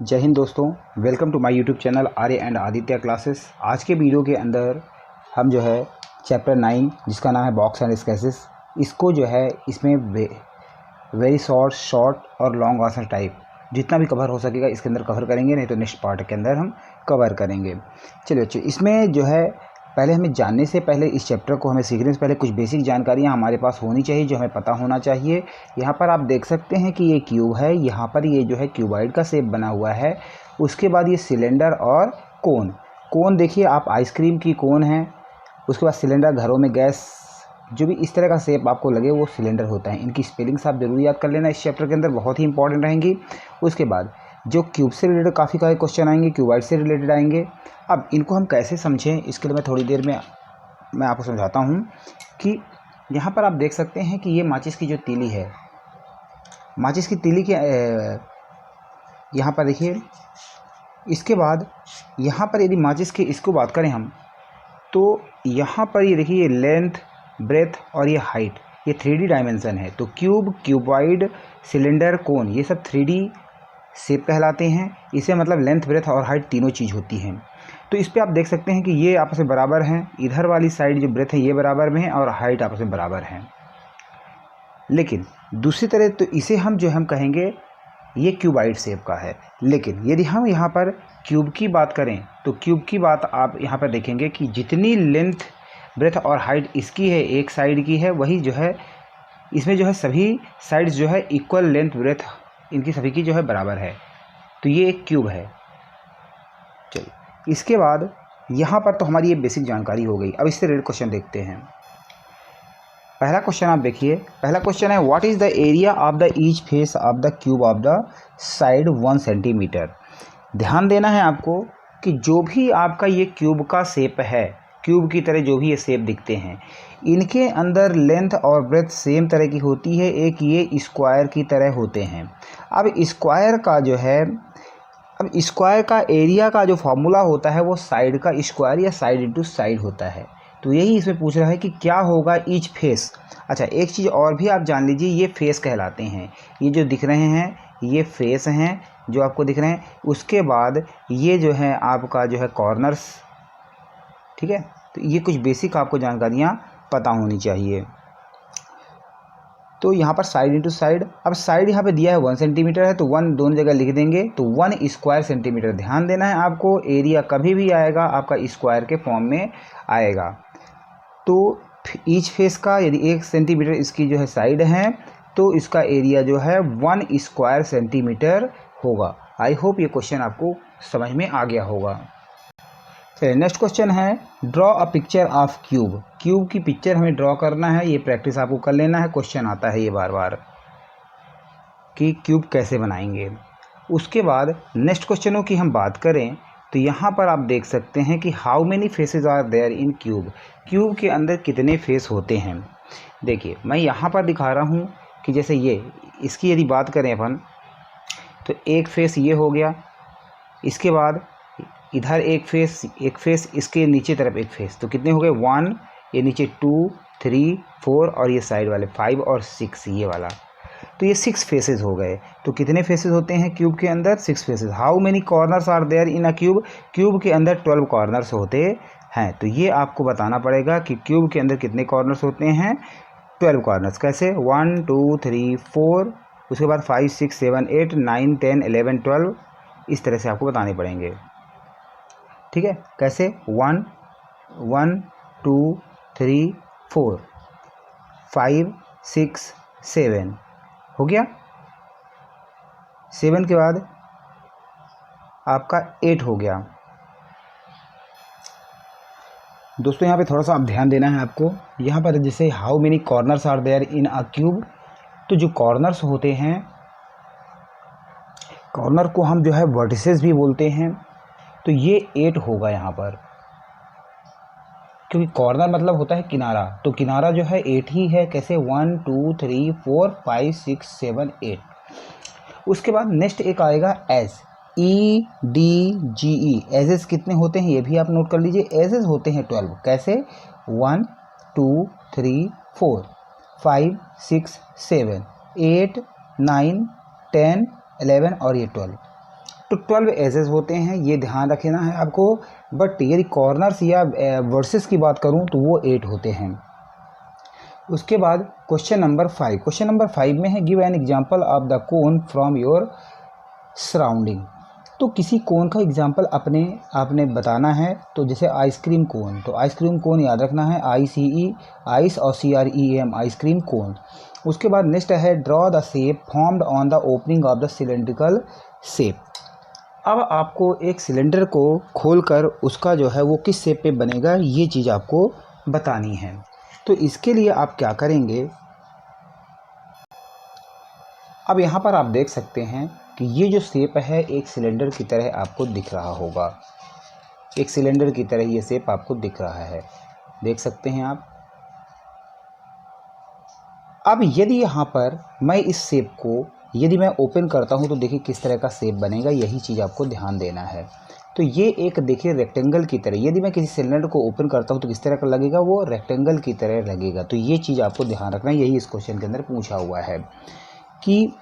जय हिंद दोस्तों, welcome to my YouTube channel Arya and Aditya classes. आज के वीडियो के अंदर हम जो है चैप्टर 9 जिसका नाम है बॉक्स एंड स्केचेस, इसको जो है इसमें वेरी शॉर्ट और लॉन्ग आंसर टाइप जितना भी कवर हो सकेगा इसके अंदर कवर करेंगे, नहीं तो नेक्स्ट पार्ट के अंदर हम कवर करेंगे। चलिए बच्चों, इसमें जो है पहले हमें जानने से पहले इस चैप्टर को हमें सीखने से पहले कुछ बेसिक जानकारियाँ हमारे पास होनी चाहिए जो हमें पता होना चाहिए। यहाँ पर आप देख सकते हैं कि ये क्यूब है, यहाँ पर ये जो है क्यूबॉइड का शेप बना हुआ है। उसके बाद ये सिलेंडर और कोन देखिए आप, आइसक्रीम की कोन है। उसके बाद सिलेंडर, घरों में गैस, जो भी इस तरह का शेप आपको लगे वो सिलेंडर होता है। इनकी स्पेलिंग्स आप जरूर याद कर लेना, इस चैप्टर के अंदर बहुत ही इंपॉर्टेंट रहेंगी। उसके बाद जो क्यूब से रिलेटेड काफ़ी सारे क्वेश्चन आएंगे, क्यूबॉइड से रिलेटेड आएंगे। अब इनको हम कैसे समझें, इसके लिए मैं थोड़ी देर में मैं आपको समझाता हूँ कि यहाँ पर आप देख सकते हैं कि ये माचिस की जो तीली है, माचिस की तीली के यहाँ पर देखिए। इसके बाद यहाँ पर यदि माचिस के इसको बात करें हम, तो यहाँ पर ये देखिए, ये लेंथ, ब्रेथ और ये हाइट, ये 3D डायमेंशन है। तो क्यूब, क्यूबॉइड, सिलेंडर, कोन, ये सब 3D शेप कहलाते हैं। इसे मतलब लेंथ, ब्रेथ और हाइट तीनों चीज़ होती हैं। तो इस पे आप देख सकते हैं कि ये आपस में बराबर हैं। इधर वाली साइड जो ब्रेथ है ये बराबर में है और हाइट आपस में बराबर है। लेकिन दूसरी तरह तो इसे हम कहेंगे ये क्यूबॉइड शेप का है। लेकिन यदि हम यहाँ पर क्यूब की बात करें तो क्यूब की बात आप यहाँ पर देखेंगे कि जितनी लेंथ, ब्रेथ और हाइट इसकी है, एक साइड की है, वही जो है इसमें जो है सभी साइड्स जो है इक्वल लेंथ, ब्रेथ इनकी सभी की जो है बराबर है। तो ये एक क्यूब है। चलिए, इसके बाद यहाँ पर तो हमारी ये बेसिक जानकारी हो गई। अब इससे रिलेटेड क्वेश्चन देखते हैं। पहला क्वेश्चन आप देखिए, पहला क्वेश्चन है what is the area of the each face of the cube of the side 1 centimetre. ध्यान देना है आपको कि जो भी आपका ये क्यूब का शेप है, क्यूब की तरह जो भी ये शेप दिखते हैं, इनके अंदर लेंथ और ब्रेथ सेम तरह की होती है। एक ये स्क्वायर की तरह होते हैं। अब स्क्वायर का जो है, अब स्क्वायर का एरिया का जो फॉर्मूला होता है वो साइड का स्क्वायर या साइड इंटू साइड होता है। तो यही इसमें पूछ रहा है कि क्या होगा ईच फेस। अच्छा, एक चीज़ और भी आप जान लीजिए, ये फेस कहलाते हैं। ये जो दिख रहे हैं ये फेस हैं जो आपको दिख रहे हैं। उसके बाद ये जो है आपका जो है कॉर्नर्स, ठीक है। तो ये कुछ बेसिक आपको जानकारियाँ पता होनी चाहिए। तो यहाँ पर साइड इंटू साइड, अब साइड यहाँ पे दिया है 1 सेंटीमीटर है तो 1 दोनों जगह लिख देंगे, तो 1 स्क्वायर सेंटीमीटर। ध्यान देना है आपको, एरिया कभी भी आएगा आपका स्क्वायर के फॉर्म में आएगा। तो ईच फेस का यदि 1 सेंटीमीटर इसकी जो है साइड है तो इसका एरिया जो है 1 स्क्वायर सेंटीमीटर होगा। आई होप ये क्वेश्चन आपको समझ में आ गया होगा। चलिए, नेक्स्ट क्वेश्चन है draw a picture of cube. Cube की पिक्चर हमें ड्रॉ करना है, ये प्रैक्टिस आपको कर लेना है। क्वेश्चन आता है ये बार बार कि क्यूब कैसे बनाएंगे। उसके बाद नेक्स्ट क्वेश्चनों की हम बात करें तो यहाँ पर आप देख सकते हैं कि how many faces are there in cube. Cube के अंदर कितने फेस होते हैं। देखिए, मैं यहाँ पर दिखा रहा हूँ कि जैसे ये, इसकी यदि बात करें अपन तो एक फेस ये हो गया। इसके बाद इधर एक फेस, इसके नीचे तरफ एक फेस, तो कितने हो गए 1, ये नीचे 2, 3, 4 और ये साइड वाले 5 और 6, ये वाला। तो ये 6 फेसेस हो गए। तो कितने फेसेस होते हैं क्यूब के अंदर? 6 faces. How many corners are there in a cube. Cube के अंदर 12 कॉर्नर्स होते हैं। तो ये आपको बताना पड़ेगा कि क्यूब के अंदर कितने कॉर्नर्स होते हैं। 12 कॉर्नर्स। कैसे? 1 2 3 4, उसके बाद 5 6 7 8 9 10 11 12, इस तरह से आपको बताने पड़ेंगे। ठीक है, कैसे? 1 1 2 3 4 5 6 7 हो गया। 7 के बाद आपका 8 हो गया। दोस्तों यहाँ पे थोड़ा सा आप ध्यान देना है आपको। यहाँ पर जैसे how many corners are there in a cube, तो जो कॉर्नर्स होते हैं, कॉर्नर को हम जो है वर्टिसेस भी बोलते हैं। तो ये 8 होगा यहाँ पर, क्योंकि कॉर्नर मतलब होता है किनारा। तो किनारा जो है 8 ही है। कैसे? 1 2 3 4 5 6 7 8। उसके बाद नेक्स्ट एक आएगा एज, EDGE। एजेस कितने होते हैं ये भी आप नोट कर लीजिए। एजेस होते हैं 12। कैसे? 1 2 3 4 5 6 7 8 9 10 11 और ये 12। तो 12 एजेस होते हैं, ये ध्यान रखना है आपको। बट यदि कॉर्नर्स या वर्सेस की बात करूं तो वो 8 होते हैं। उसके बाद क्वेश्चन नंबर 5 में है give an example of the cone from your surrounding. तो किसी कोन का एग्जांपल आपने बताना है। तो जैसे आइसक्रीम कोन, तो आइसक्रीम कोन याद रखना है, ICE आइस और CREAM आइसक्रीम कोन। उसके बाद नेक्स्ट है draw the shape formed on the opening of the cylindrical shape. अब आपको एक सिलेंडर को खोलकर उसका जो है वो किस शेप पे बनेगा, ये चीज़ आपको बतानी है। तो इसके लिए आप क्या करेंगे, अब यहाँ पर आप देख सकते हैं कि ये जो शेप है एक सिलेंडर की तरह आपको दिख रहा होगा। एक सिलेंडर की तरह ये शेप आपको दिख रहा है, देख सकते हैं आप। अब यदि यहाँ पर मैं इस शेप को यदि मैं ओपन करता हूँ तो देखिए किस तरह का शेप बनेगा, यही चीज़ आपको ध्यान देना है। तो ये एक देखिए रेक्टेंगल की तरह, यदि मैं किसी सिलेंडर को ओपन करता हूँ तो किस तरह का लगेगा, वो रेक्टेंगल की तरह लगेगा। तो ये चीज़ आपको ध्यान रखना है, यही इस क्वेश्चन के अंदर पूछा हुआ है कि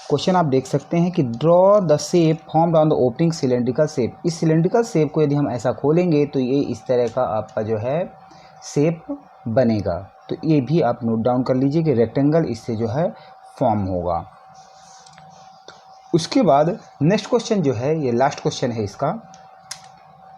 क्वेश्चन आप देख सकते हैं कि draw the shape formed on the opening cylindrical shape. इस सिलेंड्रिकल शेप को यदि हम ऐसा खोलेंगे तो ये इस तरह का आपका जो है शेप बनेगा। तो ये भी आप नोट डाउन कर लीजिए कि रेक्टेंगल इससे जो है फॉर्म होगा। उसके बाद नेक्स्ट क्वेश्चन जो है, ये लास्ट क्वेश्चन है इसका,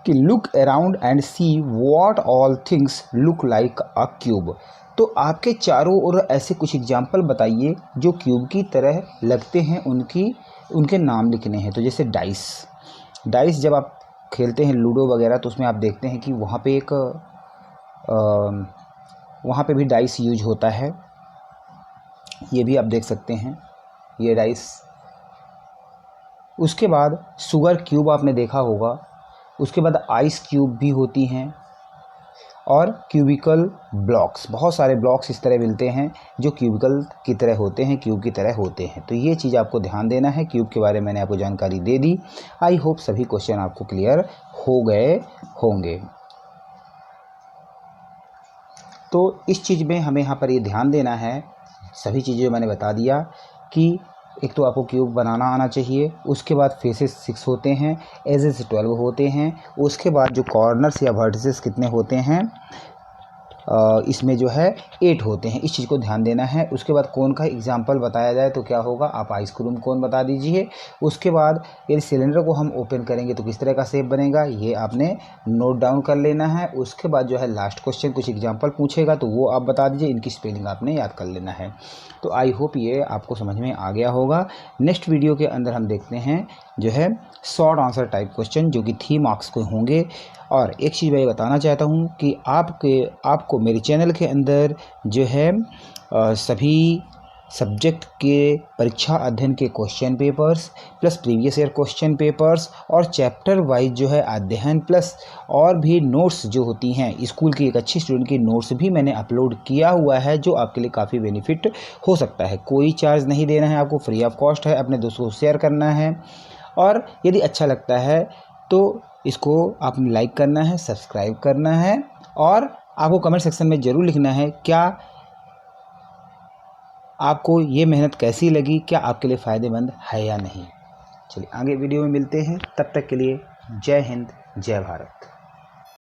कि look around and see what all things look like a cube. तो आपके चारों ओर ऐसे कुछ एग्जाम्पल बताइए जो क्यूब की तरह लगते हैं, उनके नाम लिखने हैं। तो जैसे डाइस जब आप खेलते हैं लूडो वगैरह तो उसमें आप देखते हैं कि वहाँ पे भी डाइस यूज होता है, ये भी आप देख सकते हैं, ये डाइस। उसके बाद शुगर क्यूब आपने देखा होगा। उसके बाद आइस क्यूब भी होती हैं और क्यूबिकल ब्लॉक्स, बहुत सारे ब्लॉक्स इस तरह मिलते हैं जो क्यूबिकल की तरह होते हैं, क्यूब की तरह होते हैं। तो ये चीज़ आपको ध्यान देना है। क्यूब के बारे में मैंने आपको जानकारी दे दी। आई होप सभी क्वेश्चन आपको क्लियर हो गए होंगे। तो इस चीज़ में हमें यहाँ पर ये ध्यान देना है, सभी चीज़ें जो मैंने बता दिया, कि एक तो आपको क्यूब बनाना आना चाहिए। उसके बाद फेसेस 6 होते हैं, एजेस 12 होते हैं। उसके बाद जो कॉर्नर्स या वर्टिसेस कितने होते हैं, इसमें जो है 8 होते हैं। इस चीज़ को ध्यान देना है। उसके बाद कोन का एग्जांपल बताया जाए तो क्या होगा, आप आइसक्रीम कोन बता दीजिए। उसके बाद यदि सिलेंडर को हम ओपन करेंगे तो किस तरह का शेप बनेगा, ये आपने नोट डाउन कर लेना है। उसके बाद जो है लास्ट क्वेश्चन कुछ एग्जाम्पल पूछेगा तो वो आप बता दीजिए, इनकी स्पेलिंग आपने याद कर लेना है। तो आई होप ये आपको समझ में आ गया होगा। नेक्स्ट वीडियो के अंदर हम देखते हैं जो है शॉर्ट आंसर टाइप क्वेश्चन, जो कि 3 मार्क्स के होंगे। और एक चीज़ मैं बताना चाहता हूँ कि आपको मेरे चैनल के अंदर जो है सभी सब्जेक्ट के परीक्षा अध्ययन के question papers plus previous year question papers और चैप्टर वाइज जो है अध्ययन प्लस और भी नोट्स जो होती हैं, स्कूल की एक अच्छी स्टूडेंट की नोट्स भी मैंने अपलोड किया हुआ है, जो आपके लिए काफ़ी बेनिफिट हो सकता है। कोई चार्ज नहीं देना है आपको, फ्री ऑफ कॉस्ट है, अपने दोस्तों को शेयर करना है। और यदि अच्छा लगता है तो इसको आपने लाइक करना है, सब्सक्राइब करना है, और आपको कमेंट सेक्शन में ज़रूर लिखना है क्या आपको ये मेहनत कैसी लगी, क्या आपके लिए फ़ायदेमंद है या नहीं। चलिए आगे वीडियो में मिलते हैं, तब तक के लिए जय हिंद, जय भारत।